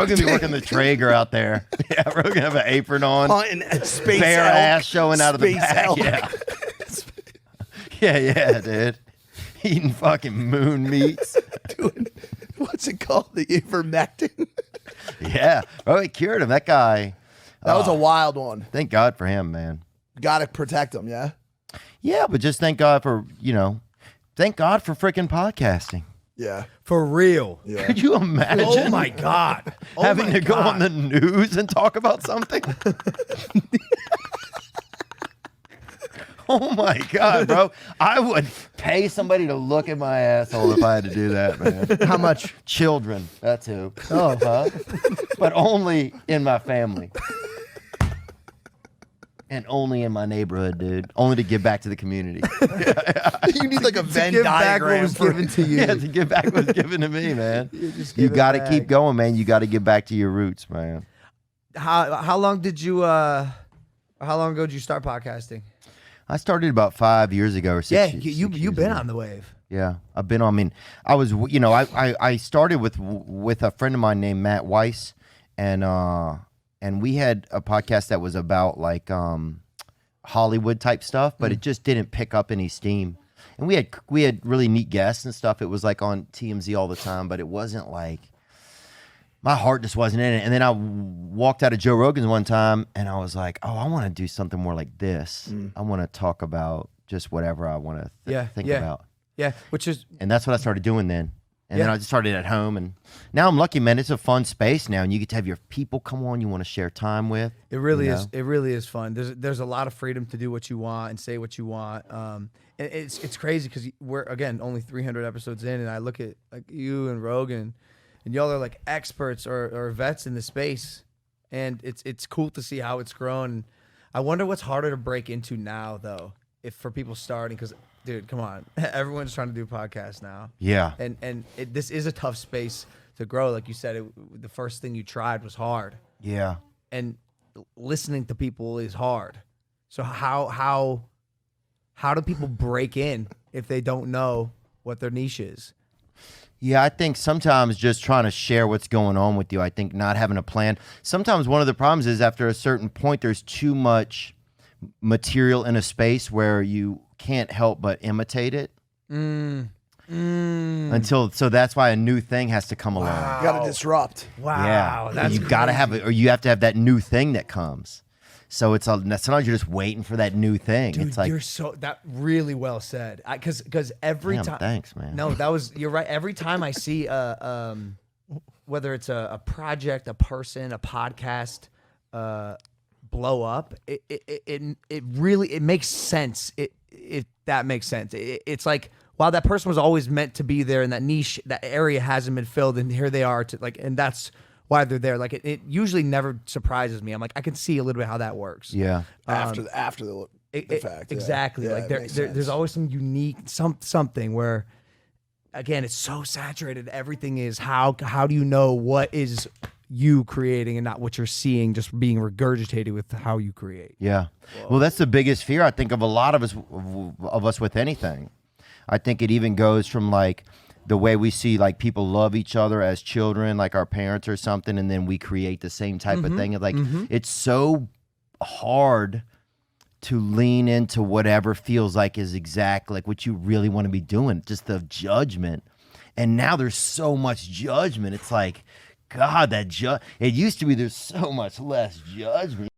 We're going to be working the Traeger out there. Yeah, we're going to have an apron on. Hunting a space bare elk. ass showing out of the Space back. elk. Yeah. Yeah, dude. Eating fucking moon meats. Doing, what's it called? The ivermectin? Yeah. Oh, it cured him. That guy. That was a wild one. Thank God for him, man. Got to protect him, yeah? Yeah, but just thank God for, thank God for freaking podcasting. Yeah. For real. Yeah. Could you imagine? Oh my God. Oh having my to go God. on the news and talk about something? Oh my God, bro. I would pay somebody to look at my asshole if I had to do that, man. How much? Children. That's who. Oh. But only in my family. And only in my neighborhood, dude. Only to give back to the community. You need like a Venn Give back what diagram. was given to you. Yeah, to give back what was given to me, man. just You give it got to back. keep going, man. You got to get back to your roots, man. How long did you how long ago did you start podcasting? I started about 5 years ago or 6 Yeah, years. you've been on the wave. Yeah, I've been on. I mean, I was, I started with a friend of mine named Matt Weiss, and we had a podcast that was about like Hollywood type stuff, but it just didn't pick up any steam. And we had really neat guests and stuff. It was like on TMZ all the time, but it wasn't like, my heart just wasn't in it. And then I walked out of Joe Rogan's one time, and I was like, oh, I want to do something more like this. I want to talk about just whatever I want to think about. Yeah, which is And that's what I started doing then. And Yeah. then I just started at home. And now I'm lucky, man. It's a fun space now. And you get to have your people come on you want to share time with. it really you is. know? It really is fun. There's a lot of freedom to do what you want and say what you want. And it's crazy because we're again only 300 episodes in, and I look at like you and Rogan, and y'all are like experts or vets in the space, and it's cool to see how it's grown. I wonder what's harder to break into now though, if for people starting, because dude, come on, everyone's trying to do podcasts now. Yeah. And this is a tough space to grow. Like you said, the first thing you tried was hard, Yeah. and listening to people is hard. So how do people break in if they don't know what their niche is? Yeah, I think sometimes just trying to share what's going on with you. I think not having a plan. Sometimes one of the problems is after a certain point, there's too much material in a space where you can't help but imitate it. So that's why a new thing has to come along. You got to disrupt. Wow, Yeah, that's you gotta crazy. have it, or you have to have that new thing that comes. So it's sometimes you're just waiting for that new thing. Dude, it's like, you're so that really well said. Because every damn, time, thanks, man. no, you're right. Every time I see whether it's a project, a person, a podcast, blow up, it really makes sense. It that makes sense. It's like, wow, that person was always meant to be there in that niche. That area hasn't been filled, and here they are. And that's why they're there. Like it usually never surprises me. I'm like, I can see a little bit how that works. Yeah. After the fact. Exactly. Yeah, Like it makes sense. there's always some unique something where, again, it's so saturated. Everything is how do you know what is you creating and not what you're seeing just being regurgitated with how you create. Yeah. Well, that's the biggest fear I think of a lot of us with anything. I think it even goes from like the way we see like people love each other as children, like our parents or something, and then we create the same type of thing. Like it's so hard to lean into whatever feels like is exact like what you really want to be doing, just the judgment. And now there's so much judgment. It's like, God, it used to be there's so much less judgment.